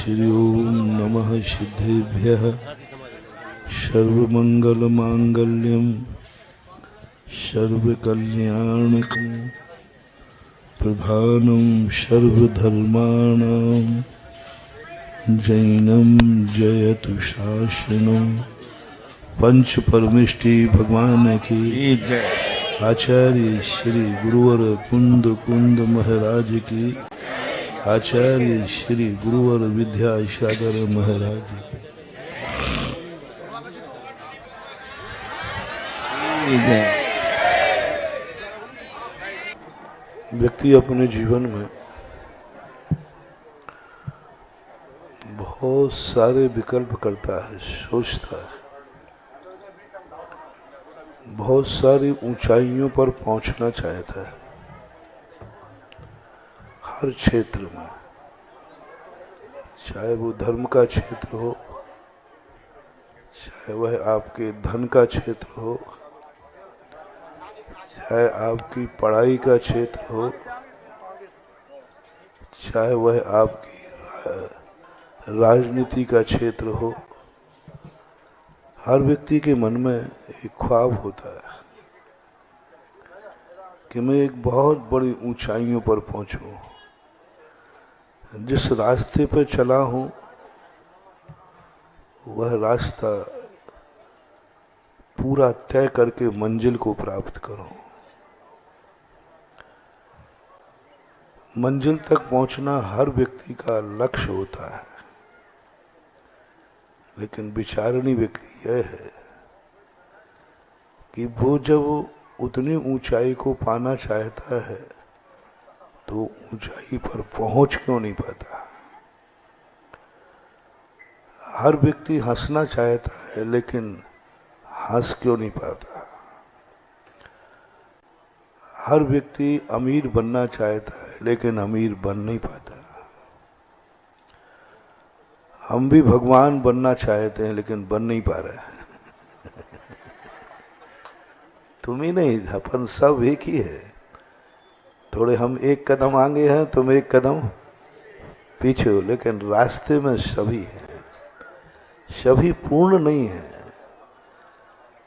श्री ओम नमः सिद्धेभ्यः सर्वमंगलमांगल्यं सर्वकल्याणकं प्रधानं सर्वधर्माणां जैनं जयतु शासनं। पंच परमेष्टि भगवान की जय। आचार्य श्री गुरुवर कुंद कुंद महाराज की। आचार्य श्री गुरुवर विद्यासागर महाराज की जय। व्यक्ति अपने जीवन में बहुत सारे विकल्प करता है, सोचता है, बहुत सारी ऊंचाइयों पर पहुंचना चाहता है। हर क्षेत्र में, चाहे वो धर्म का क्षेत्र हो, चाहे वह आपके धन का क्षेत्र हो, चाहे आपकी पढ़ाई का क्षेत्र हो, चाहे वह आपकी राजनीति का क्षेत्र हो, हर व्यक्ति के मन में एक ख्वाब होता है कि मैं एक बहुत बड़ी ऊंचाइयों पर पहुंचूं। जिस रास्ते पर चला हूं वह रास्ता पूरा तय करके मंजिल को प्राप्त करूं। मंजिल तक पहुंचना हर व्यक्ति का लक्ष्य होता है, लेकिन विचारणी व्यक्ति यह है कि वो जब उतनी ऊंचाई को पाना चाहता है तो ऊंचाई पर पहुंच क्यों नहीं पाता। हर व्यक्ति हंसना चाहता है लेकिन हंस क्यों नहीं पाता। हर व्यक्ति अमीर बनना चाहता है लेकिन अमीर बन नहीं पाता। हम भी भगवान बनना चाहते हैं लेकिन बन नहीं पा रहे हैं। तुम ही नहीं, अपन सब एक ही है। थोड़े हम एक कदम आगे हैं, तुम एक कदम पीछे हो, लेकिन रास्ते में सभी हैं। सभी पूर्ण नहीं है,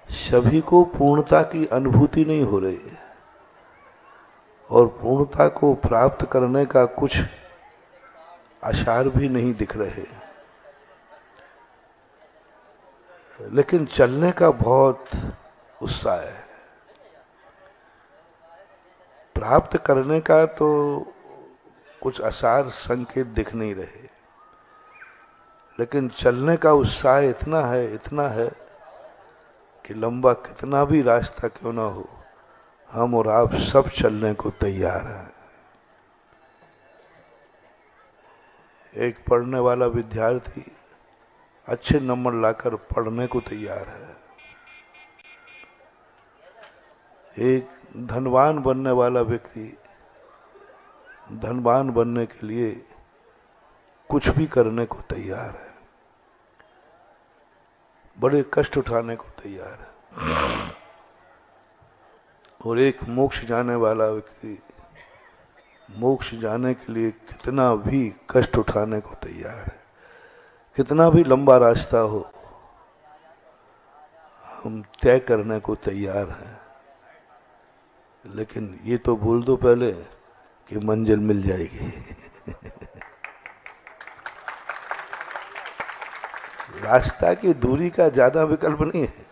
सभी को पूर्णता की अनुभूति नहीं हो रही है और पूर्णता को प्राप्त करने का कुछ आसार भी नहीं दिख रहे, लेकिन चलने का बहुत उत्साह है। प्राप्त करने का तो कुछ आसार संकेत दिख नहीं रहे, लेकिन चलने का उत्साह इतना है कि लंबा कितना भी रास्ता क्यों ना हो, हम और आप सब चलने को तैयार हैं। एक पढ़ने वाला विद्यार्थी अच्छे नंबर लाकर पढ़ने को तैयार है। एक धनवान बनने वाला व्यक्ति धनवान बनने के लिए कुछ भी करने को तैयार है, बड़े कष्ट उठाने को तैयार है। और एक मोक्ष जाने वाला व्यक्ति मोक्ष जाने के लिए कितना भी कष्ट उठाने को तैयार है। कितना भी लंबा रास्ता हो, हम तय करने को तैयार हैं, लेकिन ये तो बोल दो पहले कि मंजिल मिल जाएगी। रास्ता की दूरी का ज्यादा विकल्प नहीं है,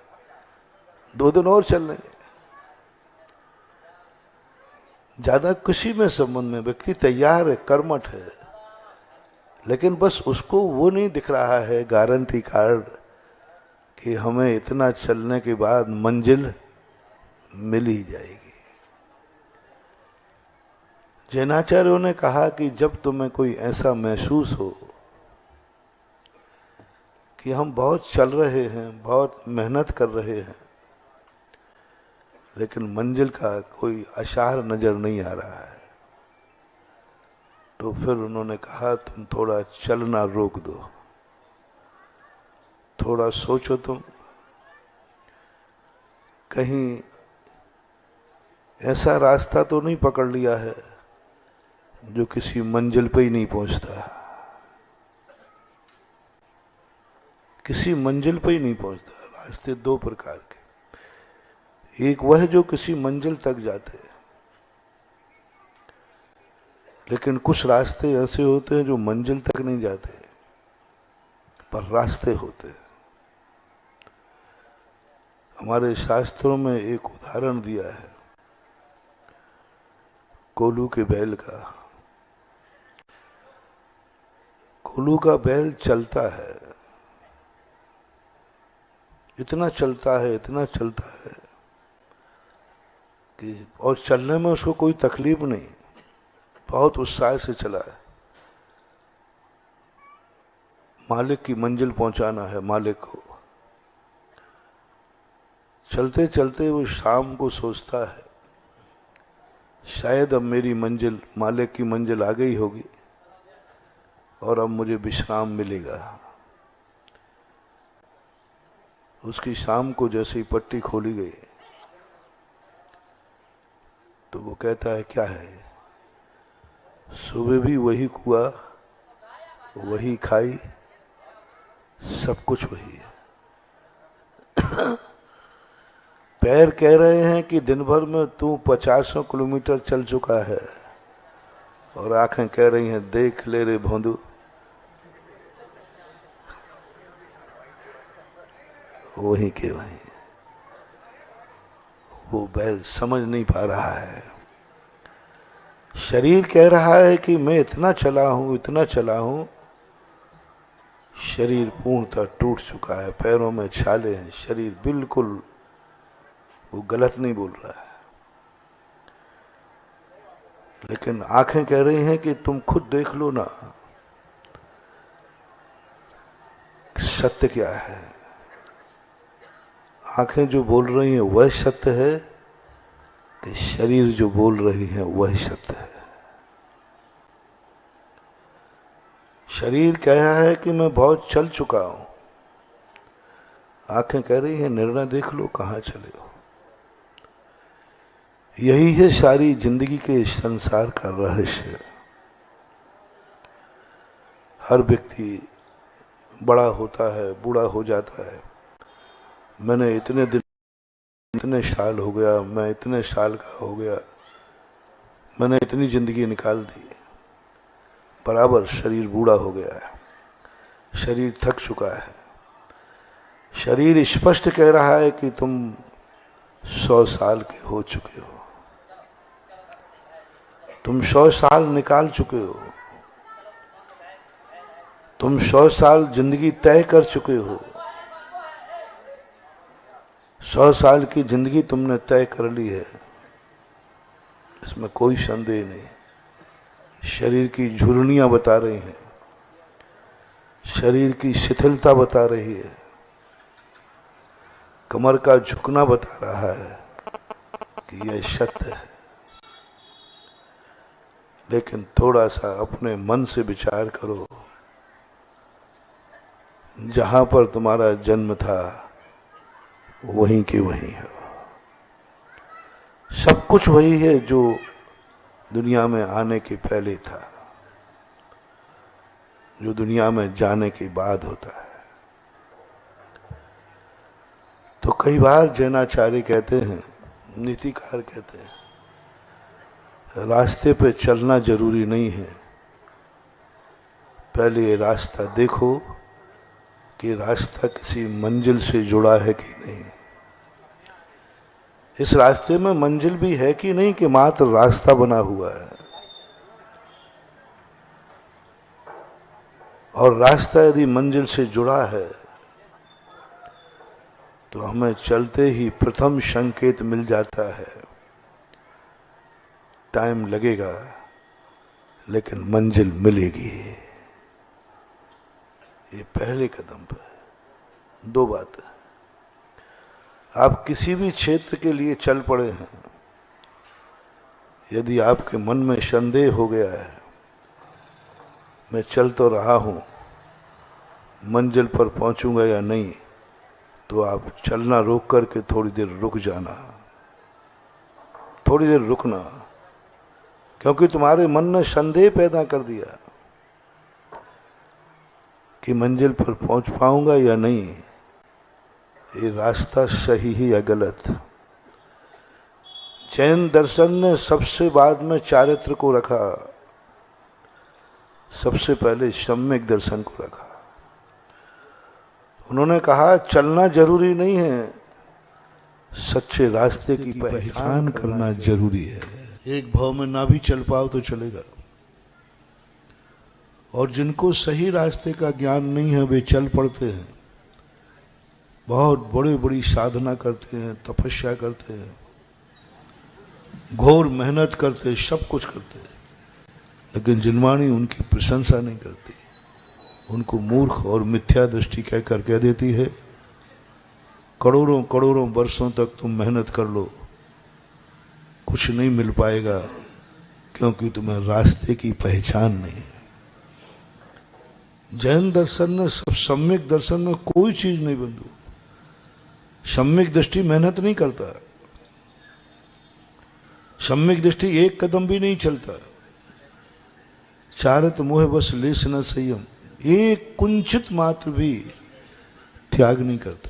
2 दिन और चल लेंगे। ज्यादा खुशी में संबंध में व्यक्ति तैयार है, कर्मठ है, लेकिन बस उसको वो नहीं दिख रहा है गारंटी कार्ड कि हमें इतना चलने के बाद मंजिल मिल ही जाएगी। जैनाचार्यों ने कहा कि जब तुम्हें कोई ऐसा महसूस हो कि हम बहुत चल रहे हैं, बहुत मेहनत कर रहे हैं, लेकिन मंजिल का कोई आसार नजर नहीं आ रहा है, तो फिर उन्होंने कहा तुम थोड़ा चलना रोक दो, थोड़ा सोचो, तुम कहीं ऐसा रास्ता तो नहीं पकड़ लिया है जो किसी मंजिल पे ही नहीं पहुंचता। किसी मंजिल पे ही नहीं पहुंचता। रास्ते दो प्रकार के, एक वह जो किसी मंजिल तक जाते हैं, लेकिन कुछ रास्ते ऐसे होते हैं जो मंजिल तक नहीं जाते पर रास्ते होते हैं। हमारे शास्त्रों में एक उदाहरण दिया है कोल्हू के बैल का। कोल्हू का बैल चलता है, इतना चलता है, इतना चलता है कि, और चलने में उसको कोई तकलीफ नहीं, बहुत उत्साह से चला है। मालिक की मंजिल पहुंचाना है मालिक को। चलते चलते वो शाम को सोचता है शायद अब मेरी मंजिल, मालिक की मंजिल आ गई होगी और अब मुझे विश्राम मिलेगा। उसकी शाम को जैसे ही पट्टी खोली गई तो वो कहता है क्या है, सुबह भी वही कुआ, वही खाई, सब कुछ वही है। पैर कह रहे हैं कि दिन भर में तू 50 किलोमीटर चल चुका है, और आंखें कह रही हैं देख ले रे भोंदू, वही के वही। वो बैल समझ नहीं पा रहा है। शरीर कह रहा है कि मैं इतना चला हूं, इतना चला हूं। शरीर पूर्णतः टूट चुका है, पैरों में छाले हैं, शरीर बिल्कुल, वो गलत नहीं बोल रहा है। लेकिन आंखें कह रही हैं कि तुम खुद देख लो ना, सत्य क्या है। आंखें जो बोल रही हैं वह सत्य है कि शरीर जो बोल रही है वह सत्य है। शरीर कह रहा है कि मैं बहुत चल चुका हूं, आंखें कह रही हैं निर्णय देख लो कहां चले हो। यही है सारी जिंदगी के संसार का रहस्य। हर व्यक्ति बड़ा होता है, बूढ़ा हो जाता है, मैंने इतने दिन, इतने साल हो गया, मैं इतने साल का हो गया, मैंने इतनी जिंदगी निकाल दी। बराबर शरीर बूढ़ा हो गया है, शरीर थक चुका है। शरीर स्पष्ट कह रहा है कि तुम 100 साल के हो चुके हो, तुम 100 साल निकाल चुके हो, तुम 100 साल जिंदगी तय कर चुके हो। 100 साल की जिंदगी तुमने तय कर ली है, इसमें कोई संदेह नहीं। शरीर की झुर्रियां बता रही हैं, शरीर की शिथिलता बता रही है, कमर का झुकना बता रहा है कि यह सत्य है। लेकिन थोड़ा सा अपने मन से विचार करो, जहां पर तुम्हारा जन्म था वहीं के वहीं हो। सब कुछ वही है जो दुनिया में आने के पहले था, जो दुनिया में जाने के बाद होता है। तो कई बार जैनाचार्य कहते हैं, नीतिकार कहते हैं, रास्ते पे चलना जरूरी नहीं है, पहले ये रास्ता देखो कि रास्ता किसी मंजिल से जुड़ा है कि नहीं। इस रास्ते में मंजिल भी है कि नहीं कि मात्र रास्ता बना हुआ है। और रास्ता यदि मंजिल से जुड़ा है तो हमें चलते ही प्रथम संकेत मिल जाता है, टाइम लगेगा लेकिन मंजिल मिलेगी। ये पहले कदम पर। दो बात, आप किसी भी क्षेत्र के लिए चल पड़े हैं, यदि आपके मन में संदेह हो गया है, मैं चल तो रहा हूं, मंजिल पर पहुंचूंगा या नहीं, तो आप चलना रोक करके थोड़ी देर रुक जाना, थोड़ी देर रुकना, क्योंकि तुम्हारे मन ने संदेह पैदा कर दिया कि मंजिल पर पहुंच पाऊंगा या नहीं, ये रास्ता सही ही या गलत। जैन दर्शन ने सबसे बाद में चारित्र को रखा, सबसे पहले सम्यक दर्शन को रखा। उन्होंने कहा चलना जरूरी नहीं है, सच्चे रास्ते की पहचान करना जरूरी है। एक भाव में ना भी चल पाओ तो चलेगा। और जिनको सही रास्ते का ज्ञान नहीं है वे चल पड़ते हैं, बहुत बड़ी बड़ी साधना करते हैं, तपस्या करते हैं, घोर मेहनत करते हैं, सब कुछ करते हैं, लेकिन जिनवाणी उनकी प्रशंसा नहीं करती, उनको मूर्ख और मिथ्या दृष्टि कहकर कह देती है करोड़ों करोड़ों वर्षों तक तुम मेहनत कर लो, कुछ नहीं मिल पाएगा, क्योंकि तुम्हें रास्ते की पहचान नहीं है। जैन दर्शन ने सम्यक दर्शन में कोई चीज नहीं बंधु। सम्यक दृष्टि मेहनत नहीं करता, सम्यक दृष्टि एक कदम भी नहीं चलता। चारित मोह बस लेस न संयम, एक कुंचित मात्र भी त्याग नहीं करता,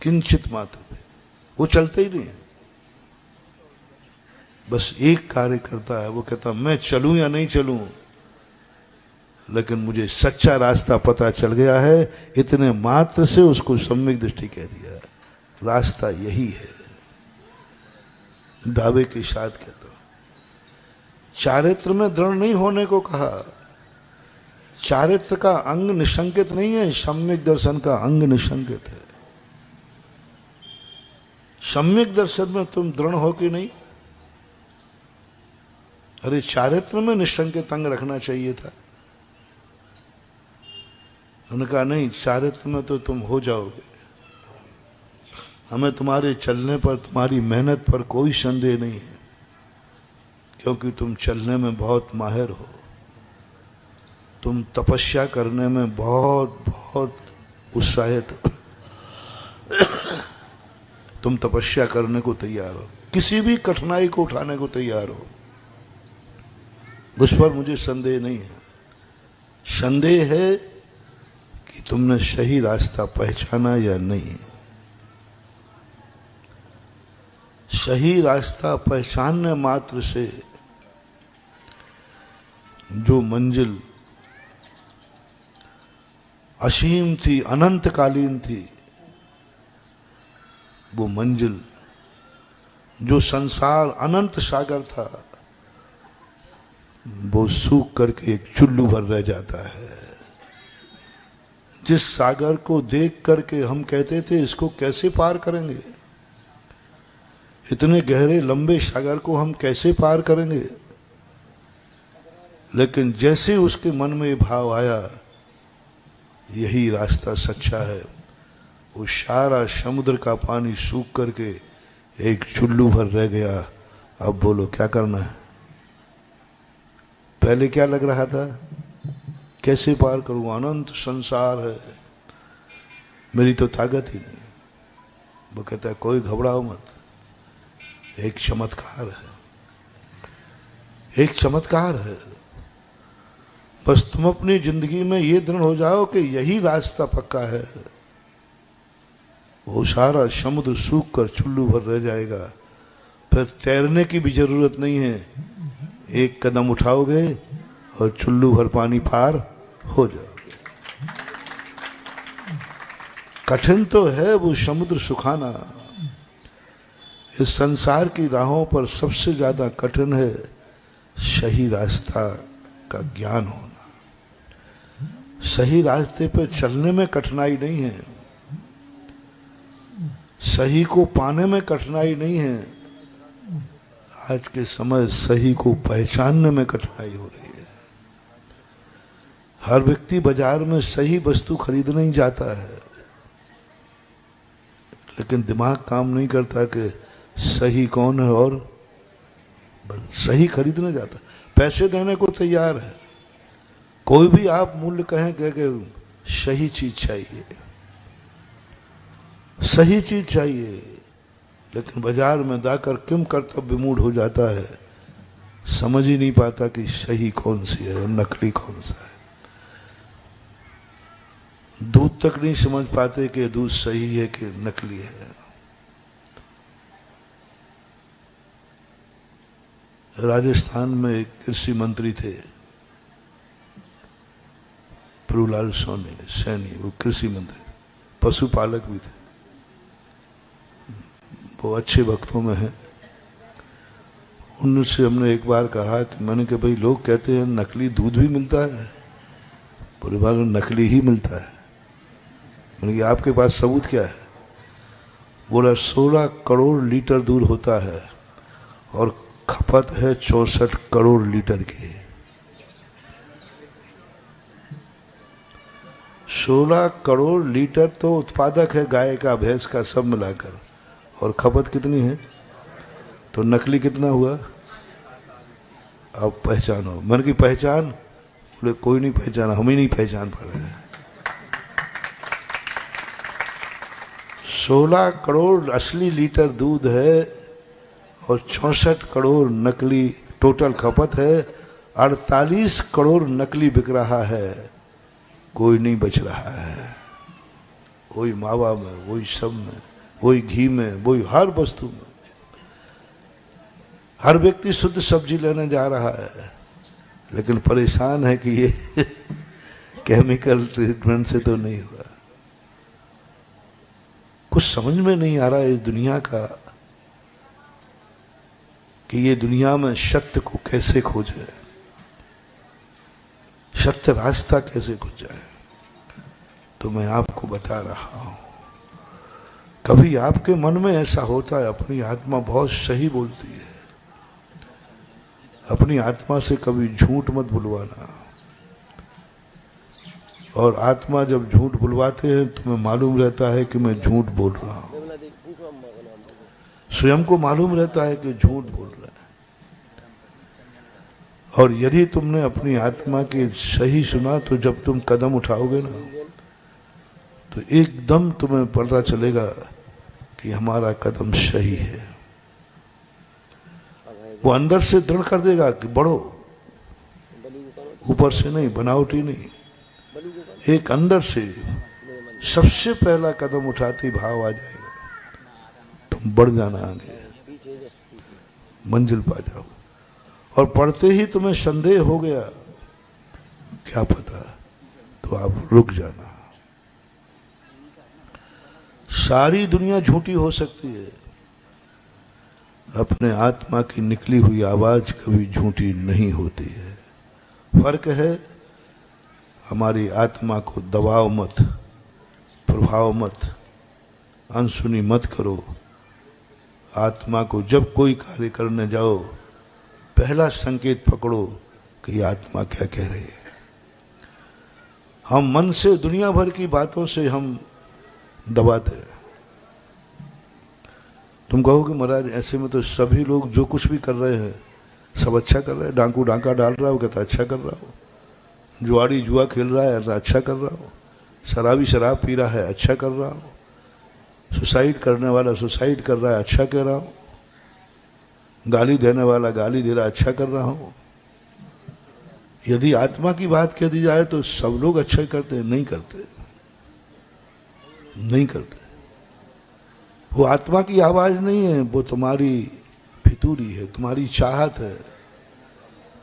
किंचित मात्र भी, वो चलते ही नहीं है। बस एक कार्य करता है, वो कहता मैं चलूं या नहीं चलूं, लेकिन मुझे सच्चा रास्ता पता चल गया है, इतने मात्र से उसको सम्यक दृष्टि कह दिया। रास्ता यही है, दावे के साथ कहता। चारित्र में दृढ़ नहीं होने को कहा। चारित्र का अंग निशंकित नहीं है, सम्यक दर्शन का अंग निशंकित है। सम्यक दर्शन में तुम दृढ़ हो कि नहीं? अरे चारित्र में निशंकित अंग रखना चाहिए था। उन्होंने कहा नहीं, चारित्र में तो तुम हो जाओगे, हमें तुम्हारे चलने पर, तुम्हारी मेहनत पर कोई संदेह नहीं है, क्योंकि तुम चलने में बहुत माहिर हो, तुम तपस्या करने में बहुत बहुत उत्साहित हो, तुम तपस्या करने को तैयार हो, किसी भी कठिनाई को उठाने को तैयार हो, उस पर मुझे संदेह नहीं है। संदेह है कि तुमने सही रास्ता पहचाना या नहीं। सही रास्ता पहचानने मात्र से जो मंजिल असीम थी, अनंतकालीन थी, वो मंजिल, जो संसार अनंत सागर था, वो सूख करके एक चुल्लू भर रह जाता है। जिस सागर को देख करके हम कहते थे इसको कैसे पार करेंगे, इतने गहरे लंबे सागर को हम कैसे पार करेंगे, लेकिन जैसे उसके मन में भाव आया यही रास्ता सच्चा है, वो सारा समुद्र का पानी सूख करके एक चुल्लू भर रह गया। अब बोलो क्या करना है? पहले क्या लग रहा था, कैसे पार करूं, अनंत संसार है, मेरी तो ताकत ही नहीं। वो कहता है कोई घबराओ मत, एक चमत्कार है, एक चमत्कार है। बस तुम अपनी जिंदगी में ये दृढ़ हो जाओ कि यही रास्ता पक्का है, वो सारा समुद्र सूख कर चुल्लू भर रह जाएगा, फिर तैरने की भी जरूरत नहीं है, एक कदम उठाओगे और चुल्लू भर पानी पार हो जाओगे। कठिन तो है वो समुद्र सुखाना, इस संसार की राहों पर सबसे ज्यादा कठिन है सही रास्ता का ज्ञान होना। सही रास्ते पर चलने में कठिनाई नहीं है, सही को पाने में कठिनाई नहीं है, आज के समय सही को पहचानने में कठिनाई हो रही है। हर व्यक्ति बाजार में सही वस्तु खरीदने ही जाता है, लेकिन दिमाग काम नहीं करता कि सही कौन है और सही खरीदने जाता। पैसे देने को तैयार है, कोई भी आप मूल्य कहें कि सही चीज चाहिए, सही चीज चाहिए, लेकिन बाजार में जाकर किम कर्तव्य विमूढ़ हो जाता है, समझ ही नहीं पाता कि सही कौन सी है और नकली कौन सा है। दूध तक नहीं समझ पाते कि दूध सही है कि नकली है। राजस्थान में एक कृषि मंत्री थे, प्रभुलाल सैनी, वो कृषि मंत्री, पशुपालक भी थे, वो अच्छे भक्तों में हैं। उनसे हमने एक बार कहा कि मैंने कहा भाई लोग कहते हैं नकली दूध भी मिलता है, पूरे बार नकली ही मिलता है। मैंने कहा आपके पास सबूत क्या है? बोला 16 करोड़ लीटर दूध होता है और खपत है 64 करोड़ लीटर की। 16 करोड़ लीटर तो उत्पादक है गाय का, भैंस का, सब मिलाकर, और खपत कितनी है? तो नकली कितना हुआ? अब पहचानो। मन की पहचान? बोले कोई नहीं पहचाना, हम ही नहीं पहचान पा रहे हैं। 16 करोड़ असली लीटर दूध है और 64 करोड़ नकली टोटल खपत है। 48 करोड़ नकली बिक रहा है, कोई नहीं बच रहा है। वही मावा में, वही सब में, वही घी में, वही हर वस्तु में। हर व्यक्ति शुद्ध सब्जी लेने जा रहा है, लेकिन परेशान है कि ये केमिकल ट्रीटमेंट से तो नहीं हुआ। कुछ समझ में नहीं आ रहा है इस दुनिया का कि ये दुनिया में सत्य को कैसे खोजे, सत्य रास्ता कैसे खुल जाए। तो मैं आपको बता रहा हूं, कभी आपके मन में ऐसा होता है, अपनी आत्मा बहुत सही बोलती है, अपनी आत्मा से कभी झूठ मत बुलवाना। और आत्मा जब झूठ बुलवाते हैं तुम्हें मालूम रहता है कि मैं झूठ बोल रहा हूं, स्वयं को मालूम रहता है कि झूठ बोल रहा है। और यदि तुमने अपनी आत्मा के सही सुना तो जब तुम कदम उठाओगे ना, तो एकदम तुम्हें पता चलेगा कि हमारा कदम सही है। वो अंदर से दृढ़ कर देगा कि बढ़ो, ऊपर से नहीं, बनावटी नहीं, एक अंदर से सबसे पहला कदम उठाते भाव आ जाएगा, तुम बढ़ जाना आगे, मंजिल पा जाओ। और पढ़ते ही तुम्हें संदेह हो गया, क्या पता, तो आप रुक जाना। सारी दुनिया झूठी हो सकती है, अपने आत्मा की निकली हुई आवाज कभी झूठी नहीं होती है। फर्क है, हमारी आत्मा को दबाव मत, प्रभाव मत, अनसुनी मत करो। आत्मा को जब कोई कार्य करने जाओ, पहला संकेत पकड़ो कि आत्मा क्या कह रही है। हम मन से दुनिया भर की बातों से हम दबाते हैं। तुम कहोगे महाराज ऐसे में तो सभी लोग जो कुछ भी कर रहे हैं सब अच्छा कर रहे हैं, डांकू डांका डाल रहा हो कहता अच्छा कर रहा हो, जुआड़ी जुआ खेल रहा है अच्छा कर रहा हो, शराबी शराब पी रहा है अच्छा कर रहा हो, सुसाइड करने वाला सुसाइड कर रहा है अच्छा कह रहा हो, गाली देने वाला गाली दे रहा है अच्छा कर रहा हो। यदि आत्मा की बात कह दी जाए तो सब लोग अच्छा करते हैं? नहीं करते, नहीं करते। वो आत्मा की आवाज नहीं है, वो तुम्हारी फितूरी है, तुम्हारी चाहत है,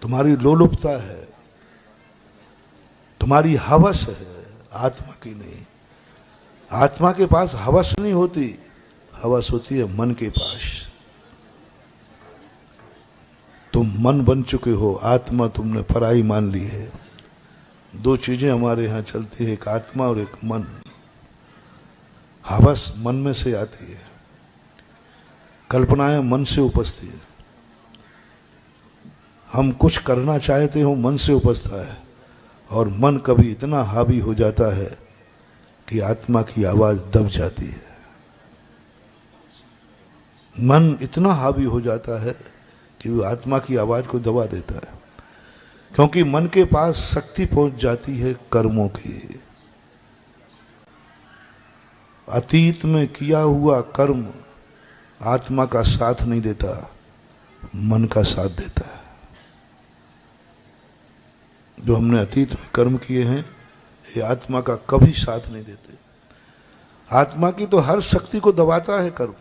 तुम्हारी लोलुपता है, तुम्हारी हवस है, आत्मा की नहीं। आत्मा के पास हवस नहीं होती, हवस होती है मन के पास। तुम मन बन चुके हो, आत्मा तुमने पराई मान ली है। दो चीजें हमारे यहां चलती है, एक आत्मा और एक मन। हवस मन में से आती है, कल्पनाएं मन से उपजती है, हम कुछ करना चाहते हो मन से उपजता है, और मन कभी इतना हावी हो जाता है कि आत्मा की आवाज दब जाती है। मन इतना हावी हो जाता है कि वो आत्मा की आवाज को दबा देता है, क्योंकि मन के पास शक्ति पहुंच जाती है कर्मों की। अतीत में किया हुआ कर्म आत्मा का साथ नहीं देता, मन का साथ देता है। जो हमने अतीत में कर्म किए हैं ये आत्मा का कभी साथ नहीं देते। आत्मा की तो हर शक्ति को दबाता है कर्म,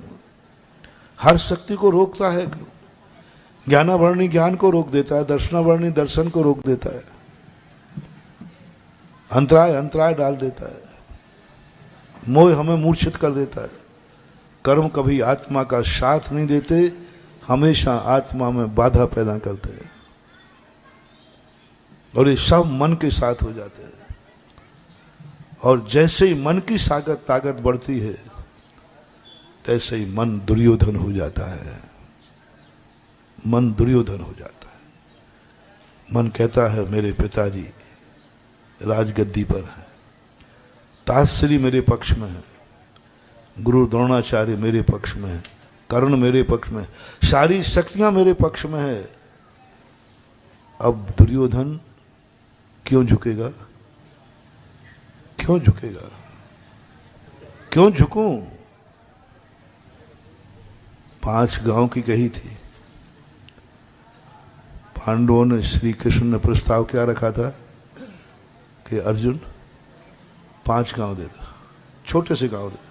हर शक्ति को रोकता है कर्म। ज्ञानावरणी ज्ञान को रोक देता है, दर्शनावरणी दर्शन को रोक देता है, अंतराय अंतराय डाल देता है, मोह हमें मूर्छित कर देता है। कर्म कभी आत्मा का साथ नहीं देते, हमेशा आत्मा में बाधा पैदा करते हैं, और ये सब मन के साथ हो जाते हैं। और जैसे ही मन की ताकत बढ़ती है, तैसे ही मन दुर्योधन हो जाता है। मन दुर्योधन हो जाता है। मन कहता है मेरे पिताजी राजगद्दी पर है, ताश्री मेरे पक्ष में है, गुरु द्रोणाचार्य मेरे पक्ष में है, कर्ण मेरे पक्ष में है, सारी शक्तियां मेरे पक्ष में है। अब दुर्योधन क्यों झुकेगा? क्यों झुकेगा? क्यों झुकूं? 5 गांव की कही थी। पांडवों ने, श्री कृष्ण ने प्रस्ताव क्या रखा था कि अर्जुन 5 गांव दे दो, छोटे से गांव दे दो,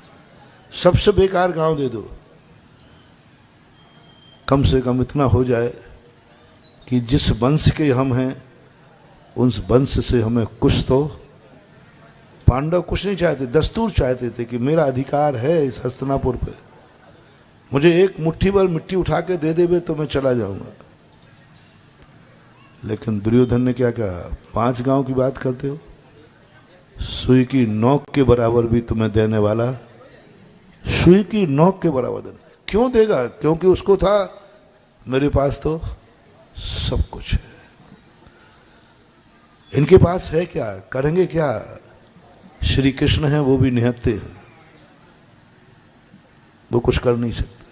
सबसे बेकार गांव दे दो, कम से कम इतना हो जाए कि जिस वंश के हम हैं उस वंश से हमें कुछ तो। पांडव कुछ नहीं चाहते, दस्तूर चाहते थे कि मेरा अधिकार है इस हस्तिनापुर पे, मुझे एक मुट्ठी भर मिट्टी उठा के दे देवे तो मैं चला जाऊंगा। लेकिन दुर्योधन ने क्या कहा? 5 गांव की बात करते हो, सुई की नोक के बराबर भी तुम्हें देने वाला, सुई की नोक के बराबर देने। क्यों देगा? क्योंकि उसको था मेरे पास तो सब कुछ है। इनके पास है क्या? करेंगे क्या? श्री कृष्ण है, वो भी निहत्ते हैं, वो कुछ कर नहीं सकते।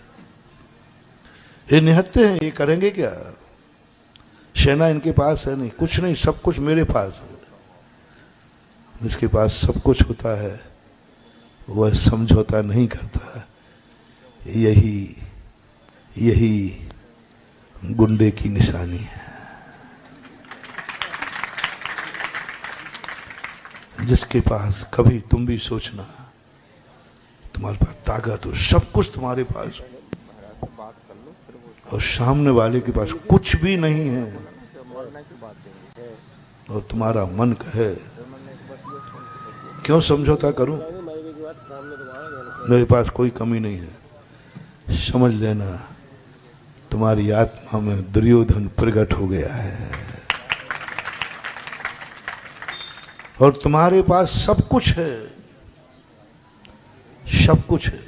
ये निहत्ते हैं, ये करेंगे क्या? सेना इनके पास है नहीं, कुछ नहीं, सब कुछ मेरे पास है। जिसके पास सब कुछ होता है वह समझौता नहीं करता। यही गुंडे की निशानी है। जिसके पास, कभी तुम भी सोचना, तुम्हारे पास ताकत हो, सब कुछ तुम्हारे पास हो, और सामने वाले के पास कुछ भी नहीं है, और तुम्हारा मन कहे क्यों समझौता करूं, मेरे पास कोई कमी नहीं है, समझ लेना तुम्हारी आत्मा में दुर्योधन प्रकट हो गया है। और तुम्हारे पास सब कुछ है, सब कुछ है,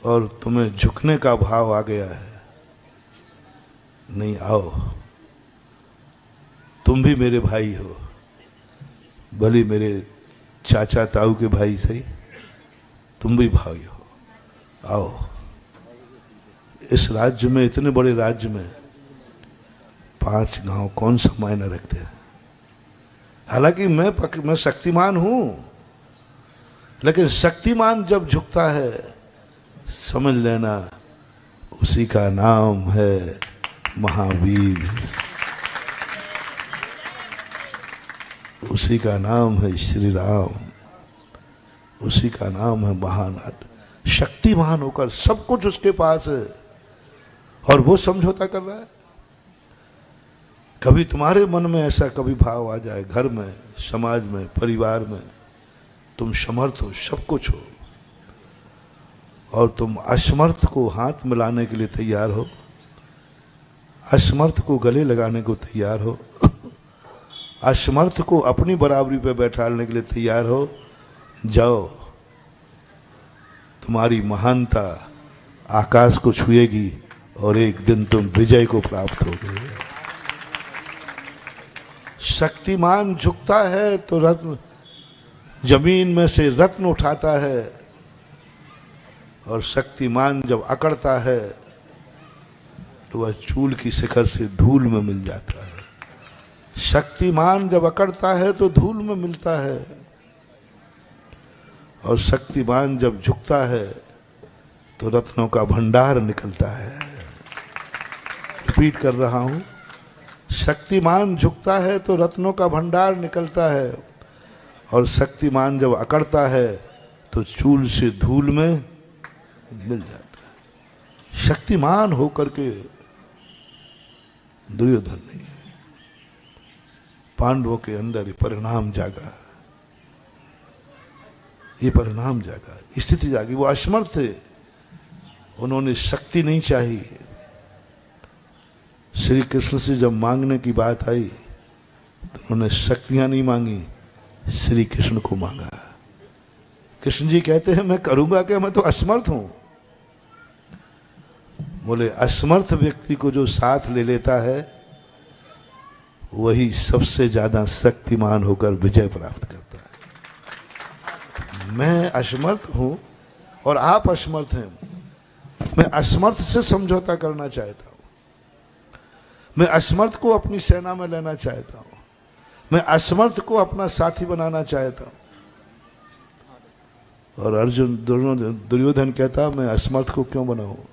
और तुम्हें झुकने का भाव आ गया है। नहीं, आओ, तुम भी मेरे भाई हो, भले मेरे चाचा ताऊ के भाई सही, तुम भी भाई हो, आओ। इस राज्य में, इतने बड़े राज्य में 5 गांव कौन सा मायने रखते हैं? हालांकि मैं शक्तिमान हूं, लेकिन शक्तिमान जब झुकता है, समझ लेना उसी का नाम है महावीर, उसी का नाम है श्री राम, उसी का नाम है महानाथ। शक्तिमान होकर सब कुछ उसके पास है, और वो समझौता कर रहा है। कभी तुम्हारे मन में ऐसा कभी भाव आ जाए, घर में, समाज में, परिवार में, तुम समर्थ हो, सब कुछ हो, और तुम असमर्थ को हाथ मिलाने के लिए तैयार हो, असमर्थ को गले लगाने को तैयार हो, असमर्थ को अपनी बराबरी पर बैठाने के लिए तैयार हो, जाओ, तुम्हारी महानता आकाश को छुएगी, और एक दिन तुम विजय को प्राप्त होगे। शक्तिमान झुकता है तो रत्न, जमीन में से रत्न उठाता है, और शक्तिमान जब अकड़ता है तो वह चूल की शिखर से धूल में मिल जाता है। शक्तिमान जब अकड़ता है तो धूल में मिलता है, और शक्तिमान जब झुकता है तो रत्नों का भंडार निकलता है। रिपीट कर रहा हूं, शक्तिमान झुकता है तो रत्नों का भंडार निकलता है, और शक्तिमान जब अकड़ता है तो चूल से धूल में मिल जाता है। शक्तिमान होकर के दुर्योधन नहीं है। पांडवों के अंदर ये परिणाम जागा, ये परिणाम जागा, स्थिति जागी। वो असमर्थ थे, उन्होंने शक्ति नहीं चाहिए। श्री कृष्ण से जब मांगने की बात आई तो उन्होंने शक्तियां नहीं मांगी, श्री कृष्ण को मांगा। कृष्ण जी कहते हैं मैं करूंगा क्या, मैं तो असमर्थ हूं। बोले असमर्थ व्यक्ति को जो साथ ले लेता है वही सबसे ज्यादा शक्तिमान होकर विजय प्राप्त करता है। मैं असमर्थ हूं और आप असमर्थ हैं। मैं असमर्थ से समझौता करना चाहता हूं, मैं असमर्थ को अपनी सेना में लेना चाहता हूं, मैं असमर्थ को अपना साथी बनाना चाहता हूं। और अर्जुन दुर्योधन कहता मैं असमर्थ को क्यों बनाऊं।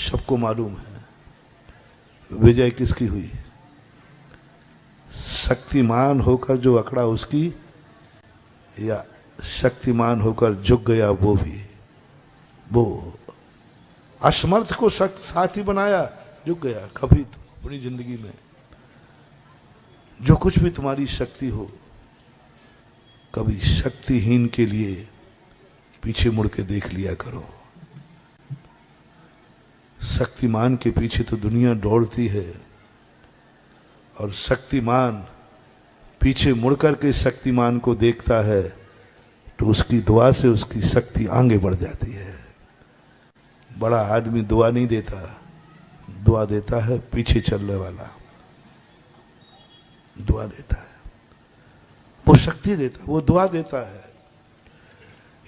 सबको मालूम है विजय किसकी हुई, शक्तिमान होकर जो अकड़ा उसकी, या शक्तिमान होकर झुक गया वो भी। वो असमर्थ को साथी बनाया, झुक गया। कभी तुम अपनी जिंदगी में जो कुछ भी तुम्हारी शक्ति हो, कभी शक्तिहीन के लिए पीछे मुड़ के देख लिया करो। शक्तिमान के पीछे तो दुनिया दौड़ती है, और शक्तिमान पीछे मुड़कर के शक्तिमान को देखता है तो उसकी दुआ से उसकी शक्ति आगे बढ़ जाती है। बड़ा आदमी दुआ नहीं देता, दुआ देता है पीछे चलने वाला, दुआ देता है, वो शक्ति देता है, वो दुआ देता है।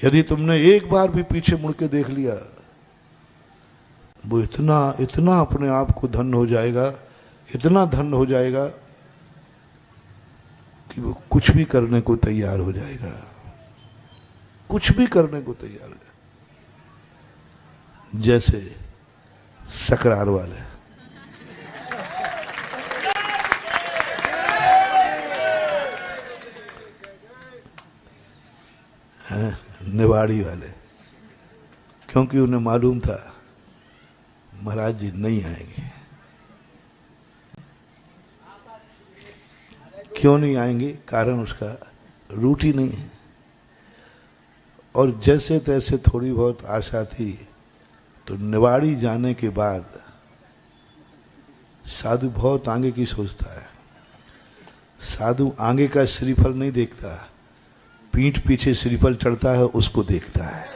यदि तुमने एक बार भी पीछे मुड़ के देख लिया, वो इतना इतना अपने आप को धन हो जाएगा, इतना धन हो जाएगा कि वो कुछ भी करने को तैयार हो जाएगा, कुछ भी करने को तैयार हो जाएगा। जैसे सकरार वाले, निवाड़ी वाले, क्योंकि उन्हें मालूम था महाराज जी नहीं आएंगे। क्यों नहीं आएंगे, कारण उसका रूट ही नहीं है। और जैसे तैसे थोड़ी बहुत आशा थी, तो निवाड़ी जाने के बाद साधु बहुत आगे की सोचता है। साधु आगे का श्रीफल नहीं देखता, पीठ पीछे श्रीफल चढ़ता है उसको देखता है।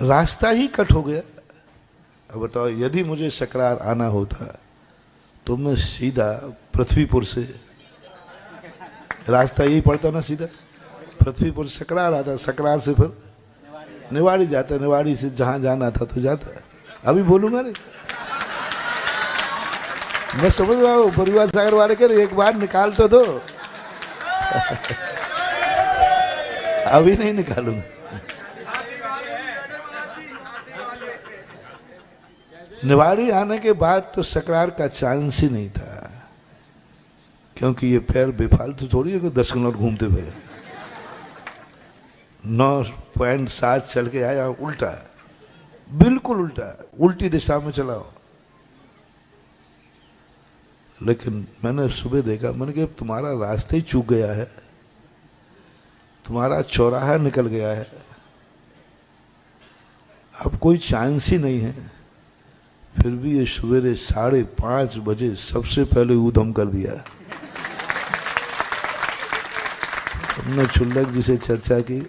रास्ता ही कट हो गया। अब बताओ, यदि मुझे सकरार आना होता तो मैं सीधा पृथ्वीपुर से, रास्ता यही पड़ता ना, सीधा पृथ्वीपुर सकरार आता, सकरार से फिर निवाड़ी जाता, निवाड़ी से जहां जाना था तो जाता। अभी बोलूंगा नहीं, मैं समझ रहा हूं परिवार सागर वाले के एक बार निकाल तो दो। अभी नहीं निकालूंगा। निवाड़ी आने के बाद तो सकरार का चांस ही नहीं था, क्योंकि ये पैर बेफालतू थोड़ी है कि 10 किलोमीटर घूमते फिरे। 9.7 चल के आया, उल्टा, बिल्कुल उल्टा, उल्टी दिशा में चलाओ। लेकिन मैंने सुबह देखा, मैंने कहा तुम्हारा रास्ता ही चूक गया है, तुम्हारा चौराहा निकल गया है, अब कोई चांस ही नहीं है। फिर भी ये सवेरे 5:30 बजे सबसे पहले ऊधम कर दिया। हमने छुल्लक जी से चर्चा की,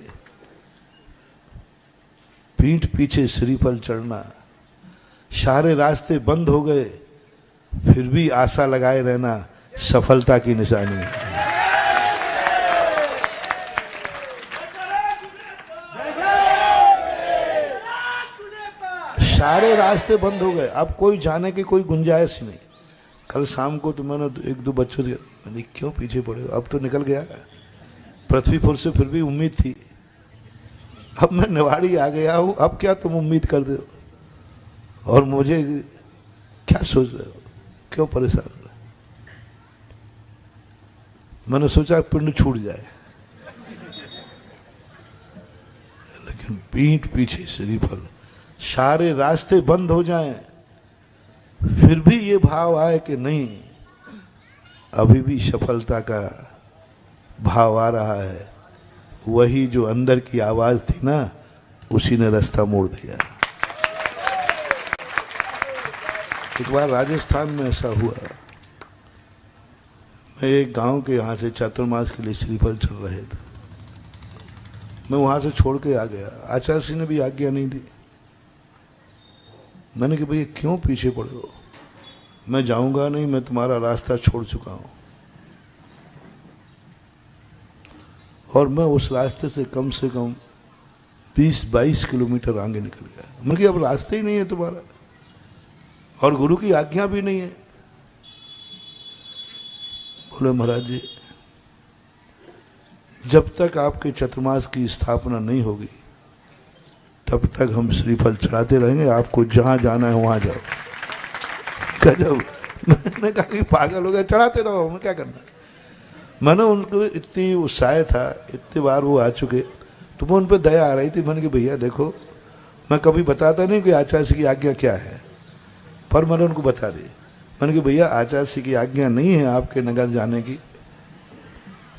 पीठ पीछे श्रीफल चढ़ना, सारे रास्ते बंद हो गए, फिर भी आशा लगाए रहना सफलता की निशानी है। सारे रास्ते बंद हो गए, अब कोई जाने की कोई गुंजाइश नहीं। कल शाम को तो मैंने 1-2 बच्चों से, मैंने क्यों पीछे पड़े हो, अब तो निकल गया पृथ्वीपुर से, फिर भी उम्मीद थी। अब मैं निवाड़ी आ गया हूं, अब क्या तुम उम्मीद कर दो। और मुझे क्या सोच रहे हो, क्यों परेशान हो रहे? मैंने सोचा पिंड छूट जाए, लेकिन पीठ पीछे श्रीफल, सारे रास्ते बंद हो जाएं, फिर भी ये भाव आए कि नहीं, अभी भी सफलता का भाव आ रहा है, वही जो अंदर की आवाज थी ना, उसी ने रास्ता मोड़ दिया। एक बार राजस्थान में ऐसा हुआ, मैं एक गांव के यहाँ से चातुर्मास के लिए श्रीफल चल रहे थे, मैं वहां से छोड़ के आ गया। आचार्य सिंह ने भी आज्ञा नहीं दी। मैंने कहा भैया क्यों पीछे पड़े हो, मैं जाऊंगा नहीं, मैं तुम्हारा रास्ता छोड़ चुका हूं। और मैं उस रास्ते से कम 20-22 किलोमीटर आगे निकल गया। मैंने कहा अब रास्ते ही नहीं है तुम्हारा, और गुरु की आज्ञा भी नहीं है। बोले महाराज जी, जब तक आपके चतुर्मास की स्थापना नहीं होगी तब तक हम श्रीफल चढ़ाते रहेंगे, आपको जहां जाना है वहां जाओ। गजब। मैंने कहा कि पागल हो गया, चढ़ाते रहो, हमें क्या करना। मैंने उनको इतनी उत्साह था, इतनी बार वो आ चुके, तो मैं उन पर दया आ रही थी। मैंने कहा भैया देखो, मैं कभी बताता नहीं कि आचार्य की आज्ञा क्या है, पर मैंने उनको बता दी। मैंने कहा भैया आचार्य की आज्ञा नहीं है आपके नगर जाने की,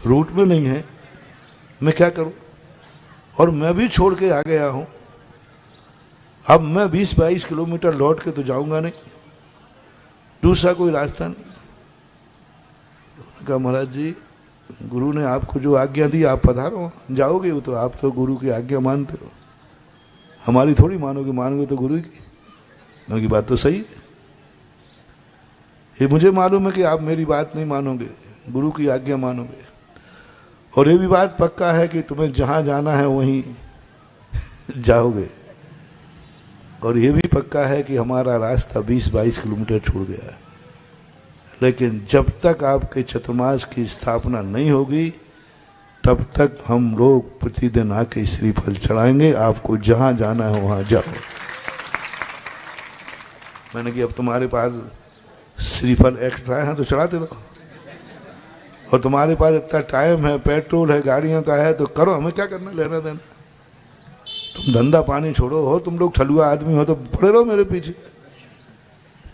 रूट में नहीं है, मैं क्या करूं। और मैं भी छोड़ के आ गया हूं, अब मैं 20-22 किलोमीटर लौट के तो जाऊंगा नहीं, दूसरा कोई रास्ता नहीं। कहा महाराज जी, गुरु ने आपको जो आज्ञा दी आप पधारो, जाओगे वो तो आप तो गुरु की आज्ञा मानते हो, हमारी थोड़ी मानोगे, मानोगे तो गुरु की। मैंने की बात तो सही है, ये मुझे मालूम है कि आप मेरी बात नहीं मानोगे, गुरु की आज्ञा मानोगे। और ये भी बात पक्का है कि तुम्हें जहां जाना है वहीं जाओगे। और ये भी पक्का है कि हमारा रास्ता 20-22 किलोमीटर छूट गया है, लेकिन जब तक आपके चतुर्मास की स्थापना नहीं होगी तब तक हम लोग प्रतिदिन आके श्रीफल चढ़ाएंगे, आपको जहां जाना है वहां जाओ। मैंने कि अब तुम्हारे पास श्रीफल एक्स्ट्रा है तो चढ़ाते रहो, और तुम्हारे पास इतना टाइम है, पेट्रोल है, गाड़ियों का है, तो करो, हमें क्या करना, लेना देना। तुम धंधा पानी छोड़ो, हो तुम लोग ठलुआ आदमी हो तो पड़े रहो मेरे पीछे।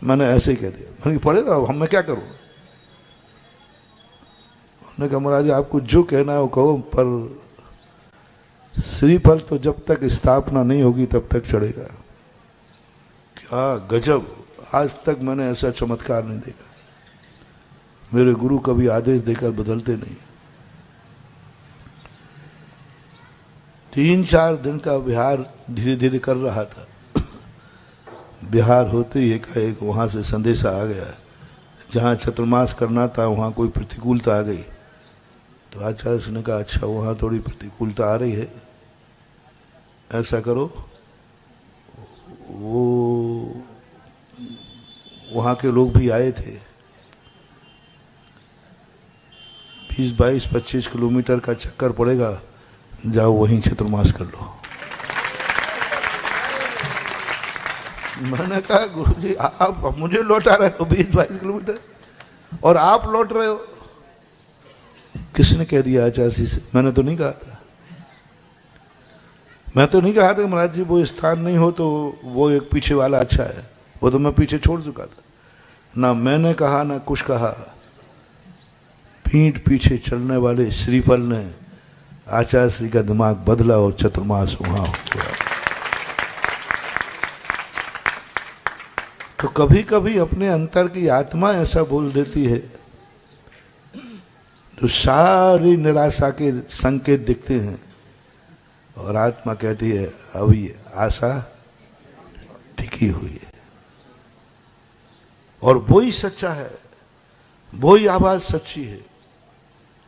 मैंने ऐसे ही कह दिया, मैंने पड़े रहो, हम मैं क्या करूं। उन्होंने कहा महाराज आपको जो कहना है वो कहो, पर श्रीफल तो जब तक स्थापना नहीं होगी तब तक चढ़ेगा। क्या गजब, आज तक मैंने ऐसा चमत्कार नहीं देखा। मेरे गुरु कभी आदेश देकर बदलते नहीं। 3-4 दिन का विहार धीरे धीरे कर रहा था, बिहार होते ही एक वहां से संदेशा आ गया, जहां चतुर्मास करना था वहां कोई प्रतिकूलता आ गई। तो आचार्य ने कहा अच्छा वहां थोड़ी प्रतिकूलता आ रही है, ऐसा करो, वो वहां के लोग भी आए थे, 20-22-25 किलोमीटर का चक्कर पड़ेगा, जाओ वहीं चतुर्मास कर लो। मैंने कहा गुरुजी आप मुझे लौटा रहे हो 20-22 किलोमीटर और आप लौट रहे हो। किसने कह दिया आचार्य से? मैंने तो नहीं कहा था, मैं तो नहीं कहा था महाराज जी वो स्थान नहीं हो तो वो एक पीछे वाला अच्छा है, वो तो मैं पीछे छोड़ चुका था। ना मैंने कहा ना कुछ कहा, पीठ पीछे चलने वाले श्रीफल ने आचार्य श्री का दिमाग बदला और चतुर्मास वहां हो गया। तो कभी कभी अपने अंतर की आत्मा ऐसा बोल देती है, जो सारी निराशा के संकेत दिखते हैं, और आत्मा कहती है अभी आशा टिकी हुई है। और वही सच्चा है, वही आवाज सच्ची है,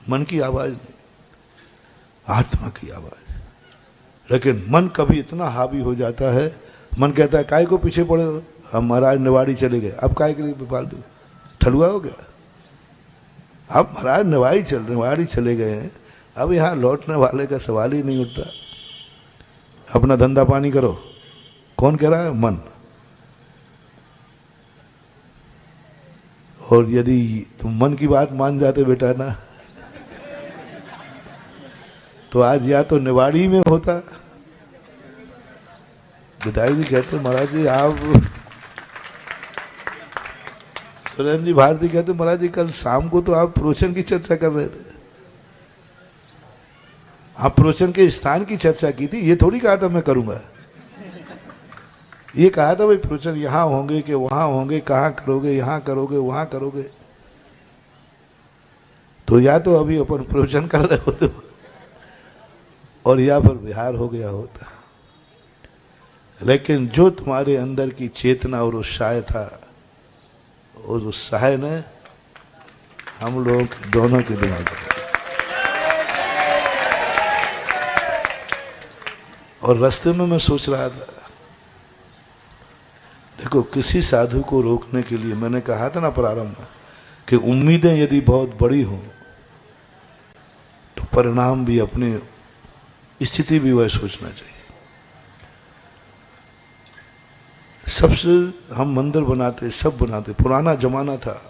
मन की आवाज नहीं, आत्मा की आवाज। लेकिन मन कभी इतना हावी हो जाता है, मन कहता है काय को पीछे पड़े हो, हम महाराज निवाड़ी चले गए, अब काय के लिए फालतू ठलुआ हो गया। अब महाराज निवाड़ी चले गए हैं, अब यहाँ लौटने वाले का सवाल ही नहीं उठता। अपना धंधा पानी करो, कौन कह रहा है? मन। और यदि तुम मन की बात मान जाते बेटा ना, तो आज या तो निवाड़ी में होता। विधायक जी कहते महाराज जी आप, सुरेंद्र जी भारती कहते महाराज जी कल शाम को तो आप प्रवचन की चर्चा कर रहे थे, आप प्रवचन के स्थान की चर्चा की थी, ये थोड़ी कहा था मैं करूंगा। ये कहा था भाई प्रवचन यहां होंगे कि वहां होंगे, कहां करोगे, यहां करोगे वहां करोगे। तो या तो अभी अपन प्रवचन कर रहे होते और या फिर बिहार हो गया होता। लेकिन जो तुम्हारे अंदर की चेतना और उत्साह था, उस उत्साह ने हम लोग दोनों के दिमाग में, और रास्ते में मैं सोच रहा था, देखो किसी साधु को रोकने के लिए मैंने कहा था ना प्रारंभ में कि उम्मीदें यदि बहुत बड़ी हो तो परिणाम भी, अपनी स्थिति भी वह सोचना चाहिए। सबसे हम मंदिर बनाते, सब बनाते, पुराना जमाना था।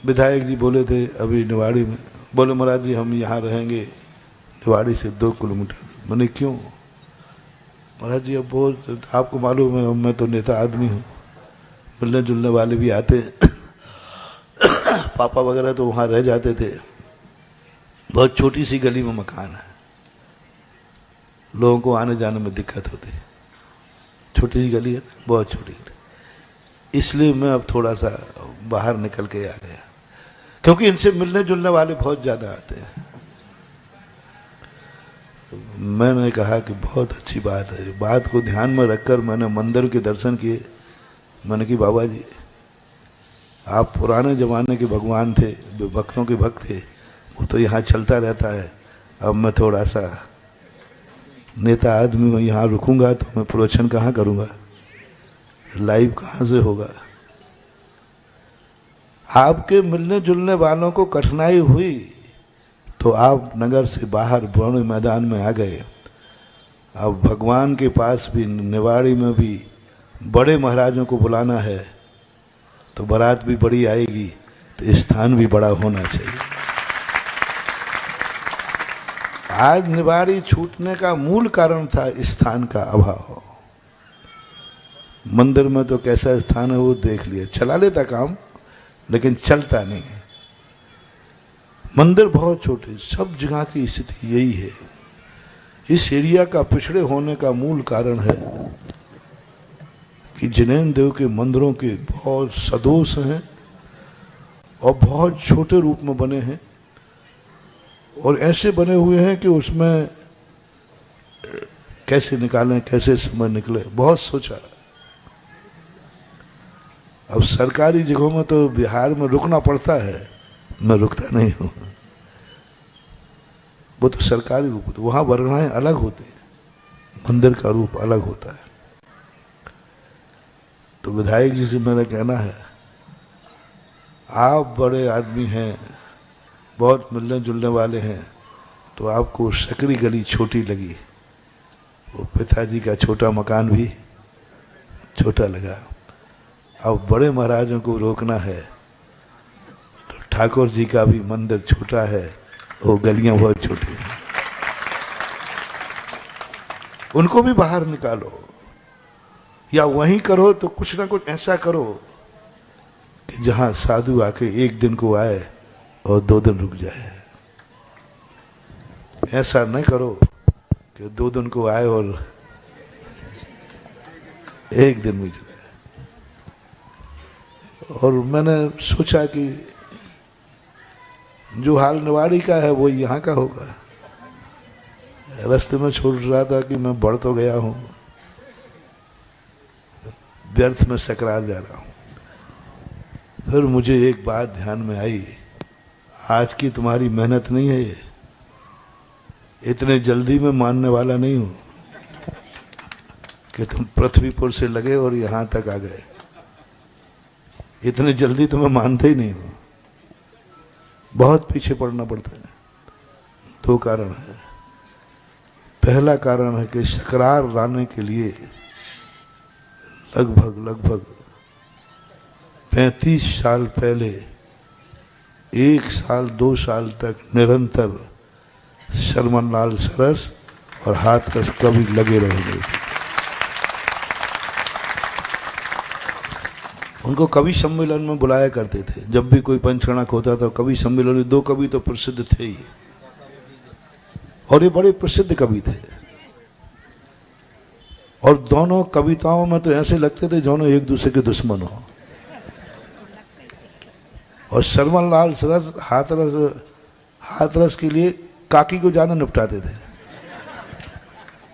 विधायक जी बोले थे अभी निवाड़ी में, बोले महाराज जी हम यहाँ रहेंगे निवाड़ी से 2 किलोमीटर। मैंने क्यों? महाराज जी अब बहुत, आपको मालूम है मैं तो नेता आदमी हूँ, मिलने जुलने वाले भी आते पापा वगैरह तो वहाँ रह जाते थे। बहुत छोटी सी गली में मकान है, लोगों को आने जाने में दिक्कत होती है, छोटी सी गली है, बहुत छोटी। इसलिए मैं अब थोड़ा सा बाहर निकल के आ गया, क्योंकि इनसे मिलने जुलने वाले बहुत ज़्यादा आते हैं। मैंने कहा कि बहुत अच्छी बात है, बात को ध्यान में रखकर मैंने मंदिर के दर्शन किए। मैंने कि बाबा जी आप पुराने ज़माने के भगवान थे, भक्तों के भक्त थे, वो तो यहाँ चलता रहता है। अब मैं थोड़ा सा नेता आदमी हूँ, यहाँ रुकूंगा तो मैं प्रवचन कहाँ करूँगा, लाइव कहाँ से होगा। आपके मिलने जुलने वालों को कठिनाई हुई तो आप नगर से बाहर बड़े मैदान में आ गए। अब भगवान के पास भी, निवाड़ी में भी बड़े महाराजों को बुलाना है तो बारात भी बड़ी आएगी, तो स्थान भी बड़ा होना चाहिए। आज निवाड़ी छूटने का मूल कारण था स्थान का अभाव। मंदिर में तो कैसा स्थान है वो देख लिया, चला लेता काम, लेकिन चलता नहीं। मंदिर बहुत छोटे, सब जगह की स्थिति यही है। इस एरिया का पिछड़े होने का मूल कारण है कि जिनेन्द्र देव के मंदिरों के बहुत सदोष हैं और बहुत छोटे रूप में बने हैं, और ऐसे बने हुए हैं कि उसमें कैसे निकालें, कैसे समय निकले, बहुत सोचा। अब सरकारी जगहों में तो बिहार में रुकना पड़ता है, मैं रुकता नहीं हूँ, वो तो सरकारी रूप होता है, वहाँ वर्णनाएं अलग होती हैं, मंदिर का रूप अलग होता है। तो विधायक जी से मेरा कहना है, आप बड़े आदमी हैं, बहुत मिलने जुलने वाले हैं, तो आपको सकरी गली छोटी लगी, वो पिताजी का छोटा मकान भी छोटा लगा। अब बड़े महाराजों को रोकना है तो ठाकुर जी का भी मंदिर छोटा है, वो गलियां बहुत छोटी हैं, उनको भी बाहर निकालो, या वहीं करो तो कुछ ना कुछ ऐसा करो कि जहां साधु आके 1 दिन को आए और 2 दिन रुक जाए। ऐसा नहीं करो कि 2 दिन को आए और 1 दिन में चले। और मैंने सोचा कि जो हाल निवाड़ी का है वो यहाँ का होगा। रास्ते में छोड़ रहा था कि मैं बढ़ तो गया हूँ, व्यर्थ में सकरार जा रहा हूँ। फिर मुझे एक बात ध्यान में आई, आज की तुम्हारी मेहनत नहीं है ये, इतने जल्दी में मानने वाला नहीं हूँ कि तुम पृथ्वीपुर से लगे और यहाँ तक आ गए, इतने जल्दी तुम्हें मानते ही नहीं हूँ, बहुत पीछे पड़ना पड़ता है। 2 कारण है। पहला कारण है कि सकरार लाने के लिए लगभग 35 साल पहले 1 साल 2 साल तक निरंतर शर्मन लाल सरस और हाथरस कवि लगे रहेंगे। उनको कवि सम्मेलन में बुलाया करते थे। जब भी कोई पंचकर्णक होता था कवि सम्मेलन में 2 कवि तो प्रसिद्ध थे ही, और ये बड़े प्रसिद्ध कवि थे। और दोनों कविताओं में तो ऐसे लगते थे दोनों एक दूसरे के दुश्मन हो। और शर्मन लाल सरस हाथरस के लिए काकी को ज्यादा निपटाते थे,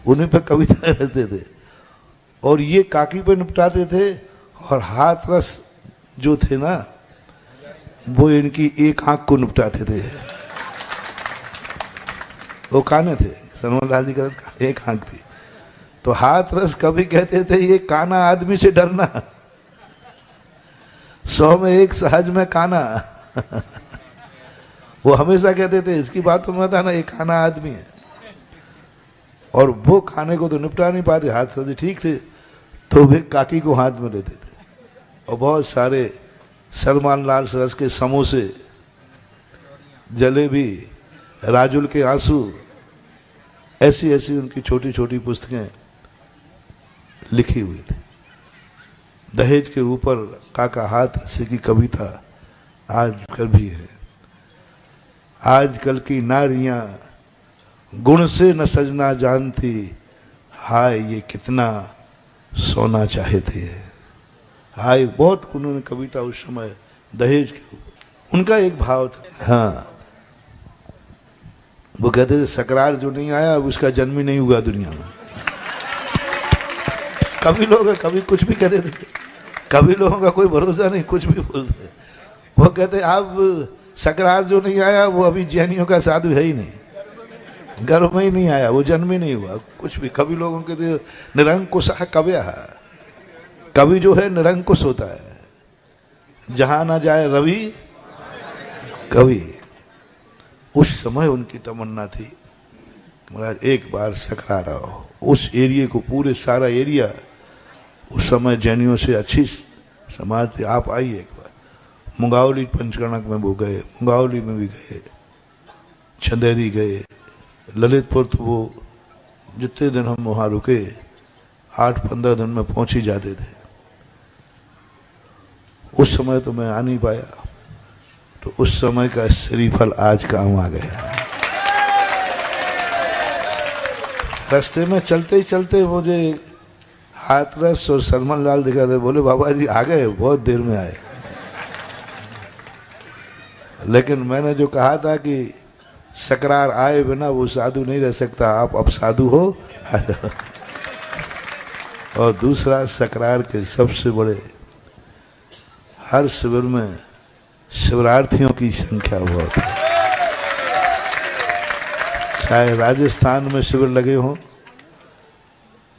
उन्हीं पे कविता रहते थे। और ये काकी पे निपटाते थे, और हाथरस जो थे ना वो इनकी एक आंख को निपटाते थे। वो काने थे, शर्मन लाल जी का एक आंख थी। तो हाथरस कभी कहते थे ये काना आदमी से डरना, 100 में 1 सहज में काना। वो हमेशा कहते थे इसकी बातों में था ना ये काना आदमी है। और वो खाने को तो निपटा नहीं पाते, हाथरस जी ठीक थे तो वे काकी को हाथ में लेते थे। और बहुत सारे शर्मन लाल सरस के समोसे, जलेबी, राजुल के आंसू, ऐसी ऐसी उनकी छोटी छोटी पुस्तकें लिखी हुई थी। दहेज के ऊपर काका हाथरस की कविता आजकल भी है। आजकल की नारियां गुण से न सजना जानती, हाय ये कितना सोना चाहती है। हाय, बहुत उन्होंने कविता उस समय दहेज के ऊपर। उनका एक भाव था, हाँ, वो कहते थे सकरार जो नहीं आया उसका जन्म ही नहीं हुआ दुनिया में। कभी लोग कभी कुछ भी कहते थे, कभी लोगों का कोई भरोसा नहीं, कुछ भी बोलते। वो कहते अब सकरार जो नहीं आया वो अभी जैनियों का साधु है ही नहीं, गर्भ में ही नहीं आया, वो जन्म ही नहीं हुआ कुछ भी। कभी लोगों के निरंकुश कव्य, कवि जो है निरंकुश होता है, जहां ना जाए रवि कवि। उस समय उनकी तमन्ना थी महाराज एक बार सकरार आओ। उस एरिया को, पूरे सारा एरिया उस समय जैनियों से अच्छी समाज थी। आप आइए एक बार। मुंगावली पंचकर्णक में वो गए, मुंगावली में भी गए, चंदेरी गए, ललितपुर तो वो जितने दिन हम वहाँ रुके 8-15 दिन में पहुंच ही जाते थे। उस समय तो मैं आ नहीं पाया, तो उस समय का श्रीफल आज काम आ गया। रास्ते में चलते ही चलते मुझे हाथरस और शर्मन लाल दिखा दे, बोले बाबा जी आ गए, बहुत देर में आए। लेकिन मैंने जो कहा था कि सकरार आए बिना वो साधु नहीं रह सकता, आप अब साधु हो। और दूसरा, सकरार के सबसे बड़े, हर शिविर में शिवरार्थियों की संख्या बहुत है। चाहे राजस्थान में शिविर लगे हों,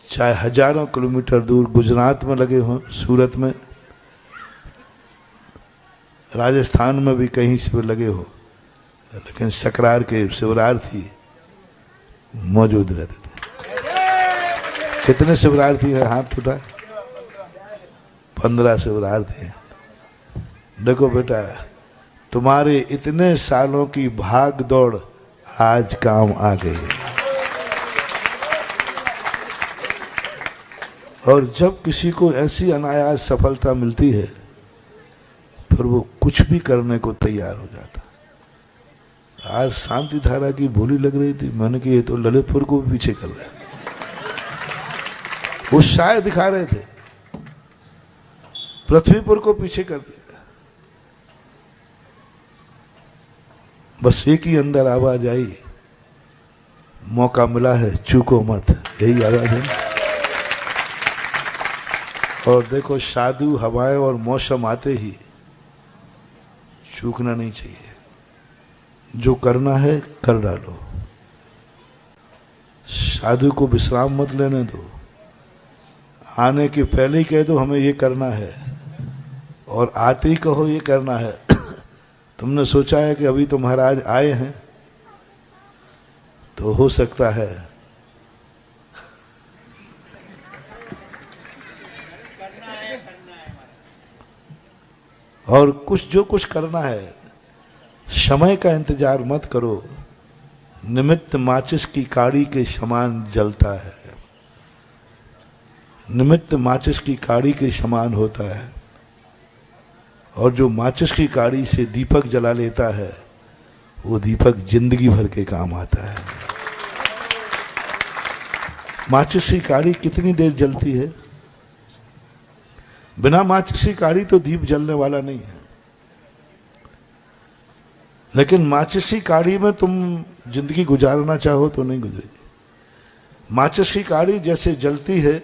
चाहे हजारों किलोमीटर दूर गुजरात में लगे हों, सूरत में, राजस्थान में भी कहीं शिविर लगे हो, लेकिन सकरार के शिवरार्थी मौजूद रहते थे। कितने शिवरार्थी है? हाथ उठा। 15 शिवरार्थी हैं। देखो बेटा, तुम्हारे इतने सालों की भाग दौड़ आज काम आ गई। और जब किसी को ऐसी अनायास सफलता मिलती है फिर वो कुछ भी करने को तैयार हो जाता। आज शांति धारा की बोली लग रही थी, मैंने कि ये तो ललितपुर को भी पीछे कर रहा है। उत्साह दिखा रहे थे, पृथ्वीपुर को पीछे कर दिया। बस एक ही अंदर आवाज आई, मौका मिला है चूको मत, यही आवाज है। और देखो, साधु हवाएं और मौसम आते ही चूकना नहीं चाहिए। जो करना है कर डालो। साधु को विश्राम मत लेने दो। आने के पहले ही कह दो हमें ये करना है, और आते ही कहो ये करना है। तुमने सोचा है कि अभी तो महाराज आए हैं तो हो सकता है और जो कुछ करना है, समय का इंतजार मत करो। निमित्त माचिस की काड़ी के समान जलता है, निमित्त माचिस की काड़ी के समान होता है। और जो माचिस की काड़ी से दीपक जला लेता है, वो दीपक जिंदगी भर के काम आता है। माचिस की काड़ी कितनी देर जलती है? बिना माचिस की काड़ी तो दीप जलने वाला नहीं है। लेकिन माचिस की काड़ी में तुम जिंदगी गुजारना चाहो तो नहीं गुजरेगी। माचिस की काड़ी जैसे जलती है,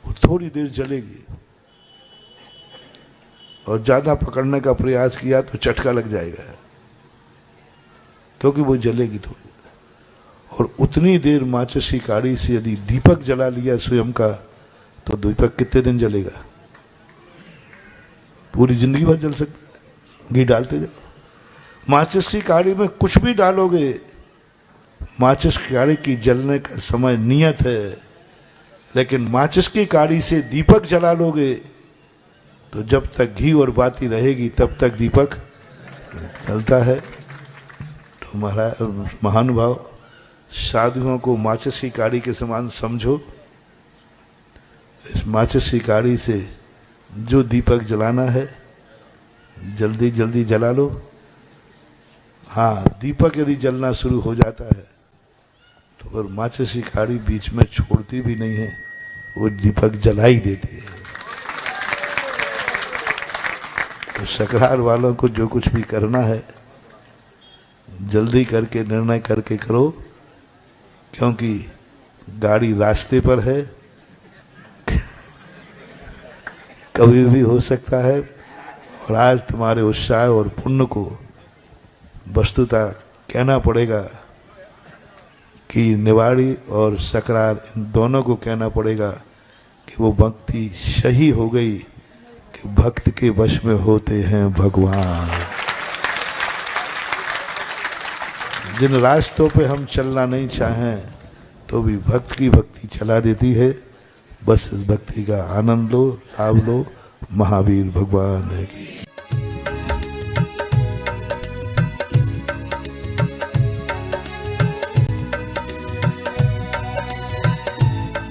वो थोड़ी देर जलेगी, और ज्यादा पकड़ने का प्रयास किया तो चटका लग जाएगा, क्योंकि वो जलेगी थोड़ी। और उतनी देर माचिस की काड़ी से यदि दीपक जला लिया स्वयं का, तो दीपक कितने दिन जलेगा? पूरी जिंदगी भर जल सकता है। घी डालते जाओ। माचिस की काड़ी में कुछ भी डालोगे, माचिस की काड़ी की जलने का समय नियत है। लेकिन माचिस की काड़ी से दीपक जला लोगे, तो जब तक घी और बाती रहेगी तब तक दीपक जलता है। तो महानुभाव, साधुओं को माचिस की काड़ी के समान समझो। इस माचिस की काड़ी से जो दीपक जलाना है, जल्दी जल्दी जला लो। हाँ, दीपक यदि जलना शुरू हो जाता है तो फिर माचिस की काड़ी बीच में छोड़ती भी नहीं है, वो दीपक जला ही देती है। तो सकरार वालों को जो कुछ भी करना है, जल्दी करके निर्णय करके करो, क्योंकि गाड़ी रास्ते पर है, कभी भी हो सकता है। और आज तुम्हारे उत्साह और पुण्य को वस्तुतः कहना पड़ेगा कि निवाड़ी और सकरार, इन दोनों को कहना पड़ेगा कि वो भक्ति सही हो गई कि भक्त के वश में होते हैं भगवान। जिन रास्तों पे हम चलना नहीं चाहें, तो भी भक्त की भक्ति चला देती है। बस इस भक्ति का आनंद लो, लाभ लो। महावीर भगवान की